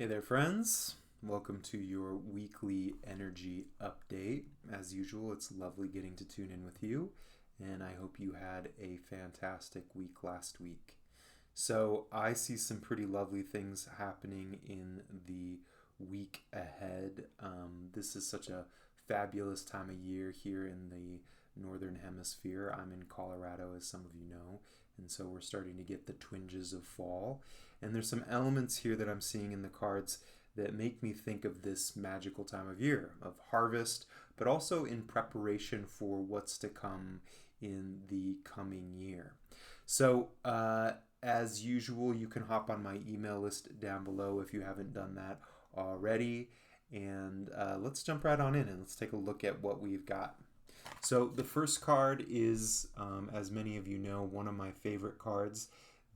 Hey there, friends. Welcome to your weekly energy update. As usual, it's lovely getting to tune in with you, and I hope you had a fantastic week last week. So, I see some pretty lovely things happening in the week ahead. This is such a fabulous time of year here in the Northern Hemisphere. I'm in Colorado, as some of you know, and so we're starting to get the twinges of fall. And there's some elements here that I'm seeing in the cards that make me think of this magical time of year, of harvest, but also in preparation for what's to come in the coming year. So, as usual, you can hop on my email list down below if you haven't done that already. And let's jump right on in and let's take a look at what we've got. So the first card is, as many of you know, one of my favorite cards,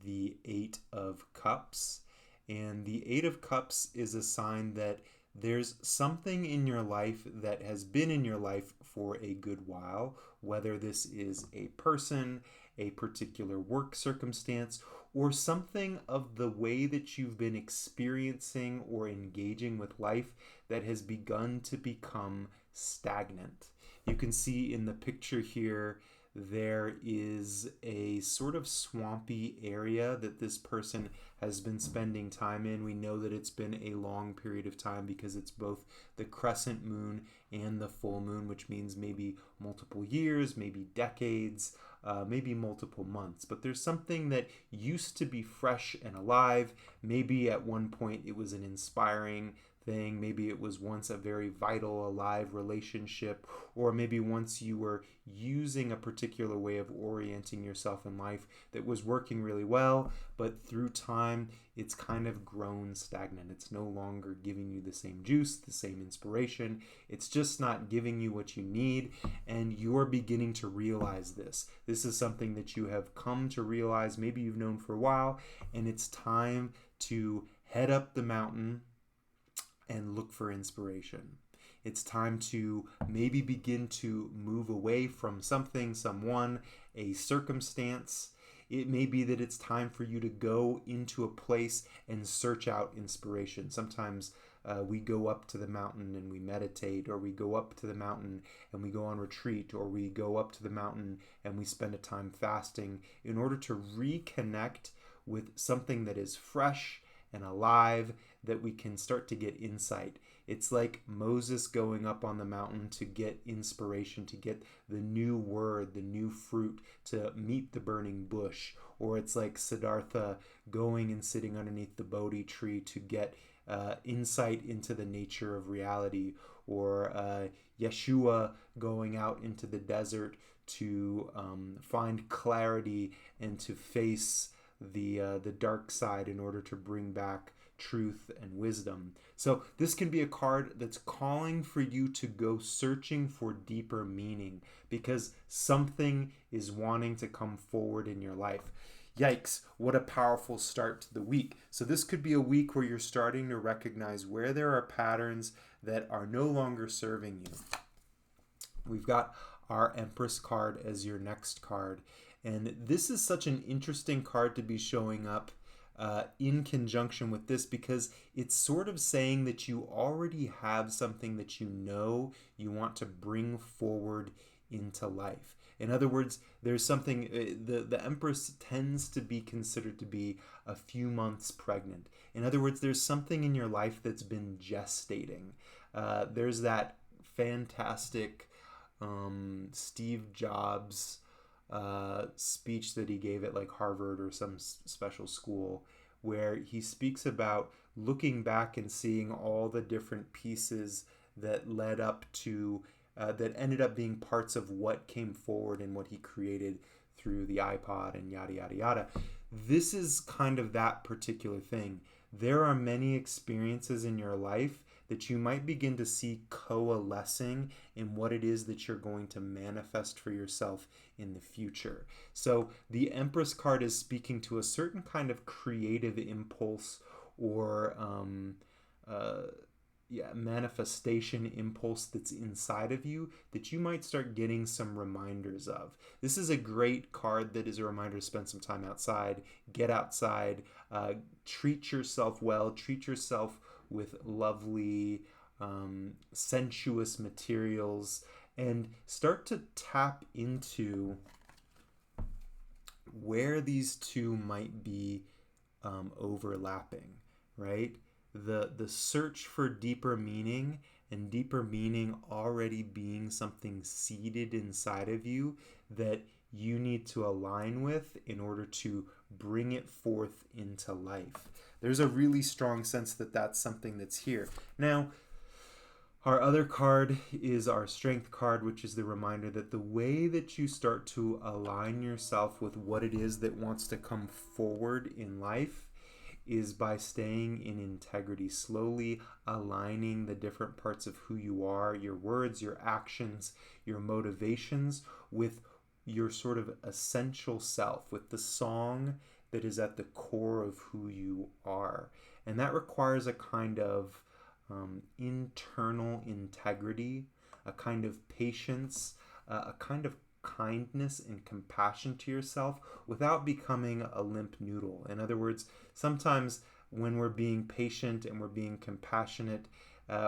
the Eight of Cups. And the Eight of Cups is a sign that there's something in your life that has been in your life for a good while, whether this is a person, a particular work circumstance, or something of the way that you've been experiencing or engaging with life that has begun to become stagnant. You can see in the picture here, there is a sort of swampy area that this person has been spending time in. We know that it's been a long period of time because it's both the crescent moon and the full moon, which means maybe multiple years, maybe decades, maybe multiple months. But there's something that used to be fresh and alive. Maybe at one point it was an inspiring thing. Maybe it was once a very vital, alive relationship, or maybe once you were using a particular way of orienting yourself in life that was working really well, but through time, it's kind of grown stagnant. It's no longer giving you the same juice, the same inspiration. It's just not giving you what you need, and you're beginning to realize this. This is something that you have come to realize, maybe you've known for a while, and it's time to head up the mountain and look for inspiration. It's time to maybe begin to move away from something, someone, a circumstance. It may be that it's time for you to go into a place and search out inspiration. Sometimes we go up to the mountain and we meditate, or we go up to the mountain and we go on retreat, or we go up to the mountain and we spend a time fasting in order to reconnect with something that is fresh and alive, that we can start to get insight. It's like Moses going up on the mountain to get inspiration, to get the new word, the new fruit, to meet the burning bush. Or it's like Siddhartha going and sitting underneath the Bodhi tree to get insight into the nature of reality. Or Yeshua going out into the desert to find clarity and to face the dark side in order to bring back truth and wisdom. So this can be a card that's calling for you to go searching for deeper meaning because something is wanting to come forward in your life. Yikes, what a powerful start to the week. So this could be a week where you're starting to recognize where there are patterns that are no longer serving you. We've got our Empress card as your next card. And this is such an interesting card to be showing up in conjunction with this, because it's sort of saying that you already have something that you know you want to bring forward into life. In other words, there's something, the Empress tends to be considered to be a few months pregnant. In other words, there's something in your life that's been gestating. There's that fantastic Steve Jobs speech that he gave at like Harvard or some special school, where he speaks about looking back and seeing all the different pieces that led up to that ended up being parts of what came forward and what he created through the iPod and yada yada yada. This is kind of that particular thing. There are many experiences in your life that you might begin to see coalescing in what it is that you're going to manifest for yourself in the future. So the Empress card is speaking to a certain kind of creative impulse or manifestation impulse that's inside of you that you might start getting some reminders of. This is a great card that is a reminder to spend some time outside, get outside, treat yourself well, treat yourself with lovely, sensuous materials, and start to tap into where these two might be overlapping, right? The search for deeper meaning, and deeper meaning already being something seated inside of you that you need to align with in order to bring it forth into life. There's a really strong sense that that's something that's here. Now, our other card is our Strength card, which is the reminder that the way that you start to align yourself with what it is that wants to come forward in life is by staying in integrity, slowly aligning the different parts of who you are, your words, your actions, your motivations, with your sort of essential self, with the song that is at the core of who you are. And that requires a kind of internal integrity, a kind of patience, a kind of kindness and compassion to yourself without becoming a limp noodle. In other words, sometimes when we're being patient and we're being compassionate,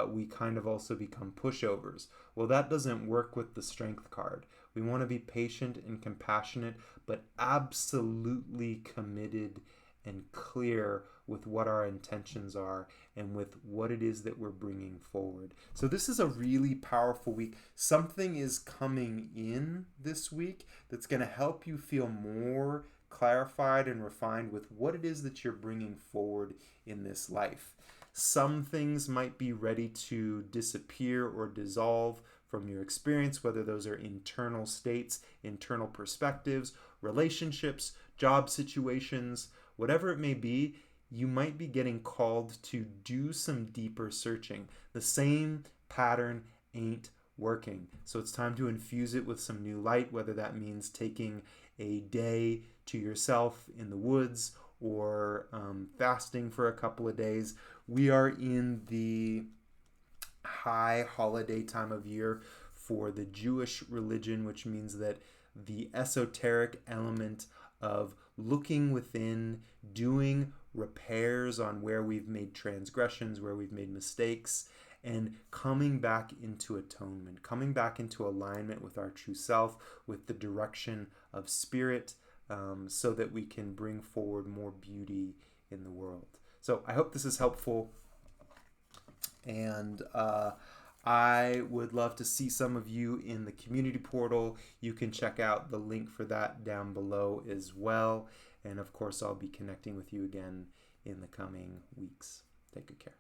we kind of also become pushovers. Well, that doesn't work with the Strength card. We want to be patient and compassionate, but absolutely committed and clear with what our intentions are and with what it is that we're bringing forward. So this is a really powerful week. Something is coming in this week that's going to help you feel more clarified and refined with what it is that you're bringing forward in this life. Some things might be ready to disappear or dissolve from your experience, whether those are internal states, internal perspectives, relationships, job situations, whatever it may be. You might be getting called to do some deeper searching. The same pattern ain't working. So it's time to infuse it with some new light, whether that means taking a day to yourself in the woods or fasting for a couple of days. We are in the high holiday time of year for the Jewish religion, which means that the esoteric element of looking within, doing repairs on where we've made transgressions, where we've made mistakes, and coming back into atonement, coming back into alignment with our true self, with the direction of spirit, so that we can bring forward more beauty in the world. So I hope this is helpful, and I would love to see some of you in the community portal. You can check out the link for that down below as well. And of course, I'll be connecting with you again in the coming weeks. Take good care.